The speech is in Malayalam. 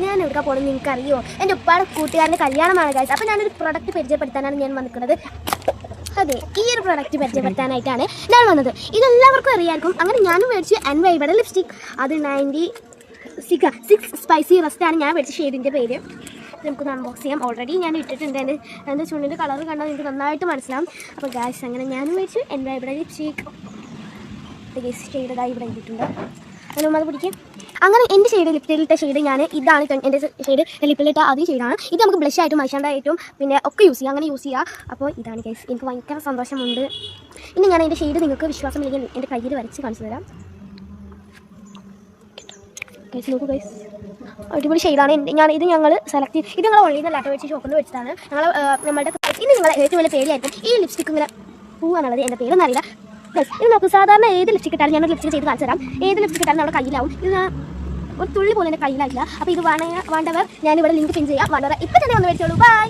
ഞാൻ എവിടെ പോകണമെന്ന് നിങ്ങൾക്ക് അറിയോ? എൻ്റെ ഉപ്പാടെ കൂട്ടുകാരൻ്റെ കല്യാണമാണ് ഗൈസ്. അപ്പോൾ ഞാനൊരു പ്രൊഡക്റ്റ് പരിചയപ്പെടുത്താനാണ് ഞാൻ വന്നിട്ടുള്ളത്. അതെ, ഈ ഒരു പ്രൊഡക്റ്റ് പരിചയപ്പെടുത്താനായിട്ടാണ് ഞാൻ വന്നത്. ഇതെല്ലാവർക്കും അറിയാമായിരിക്കും. അങ്ങനെ ഞാനും മേടിച്ചു NYBയുടെ ലിപ്സ്റ്റിക്. അത് 96 സ്പൈസി റസ്റ്റാണ് ഞാൻ മേടിച്ച ഷെയ്ഡിൻ്റെ പേര്. നമുക്കൊന്ന് അൺബോക്സ് ചെയ്യാം. ഓൾറെഡി ഞാൻ ഇട്ടിട്ടുണ്ട്. എൻ്റെ ചുണ്ടിൻ്റെ കളർ കണ്ടാൽ നിങ്ങൾക്ക് നന്നായിട്ട് മനസ്സിലാവും. അപ്പോൾ ഗൈസ് അങ്ങനെ ഞാനും മേടിച്ചു NYBയുടെ ലിപ്സ്റ്റിക്. ഷെയ്ഡായി ഇവിടെ ഇട്ടിട്ടുണ്ട്. അതിന് അത് പിടിക്കും. അങ്ങനെ എൻ്റെ ലിപ്പിലിട്ട ഷെയ്ഡ് ഇതാണ് എൻ്റെ ഷെയ്ഡ്. ലിപ്പിലിട്ട അതേ ഷെയ്ഡാണ് ഇത്. നമുക്ക് ബ്ലഷ് ആയിട്ടും ഐഷാഡായിട്ടും പിന്നെ ഒക്കെ യൂസ് ചെയ്യാം. അങ്ങനെ യൂസ് ചെയ്യാം. അപ്പോൾ ഇതാണ് ഗൈസ്. എനിക്ക് ഭയങ്കര സന്തോഷമുണ്ട്. ഇനി ഞാൻ എൻ്റെ ഷെയ്ഡ് നിങ്ങൾക്ക് വിശ്വാസമില്ലെങ്കിൽ എൻ്റെ കയ്യിൽ വരച്ച് കാണിച്ചു തരാം. ഗൈസ് നോക്കൂ ഗൈസ്, അടിപൊളി ഷെയ്ഡാണ്. ഞങ്ങൾ സെലക്ട് ചെയ്ത് ഇത് ഞങ്ങൾ ഓൺലൈനിൽ ലാട്ടോ വെച്ച് ഷോപ്പിൽ നിന്ന് വെച്ചതാണ്. നമ്മളുടെ ഇനി നിങ്ങൾ ഏറ്റവും വലിയ പേടിയായിരിക്കും ഈ ലിപ്സ്റ്റിക്ക് ഇങ്ങനെ പോവാന്നുള്ളത്. എൻ്റെ പേരൊന്നറിയില്ല. ഇത് നോക്കൂ, സാധാരണ ഏത് ലിപ്സ്റ്റിക് ഇട്ടാലും ഞാനൊരു ലിപ്സ്റ്റിക് ചെയ്ത് കാണിച്ചു തരാം. ഏത് ലിപ്സ്റ്റിക് ഇട്ടാലും നമ്മുടെ കയ്യിലാവും. ഇത് ഒരു തുള്ളി പോലും എൻ്റെ കയ്യിലായില്ല. അപ്പോൾ ഇത് വേണ്ടവർ ഞാനിവിടെ ലിങ്ക് പിൻ ചെയ്യാം. വേണ്ടവർ ഇപ്പം തന്നെ ഒന്ന് മേടിച്ചോളൂ. ബൈ.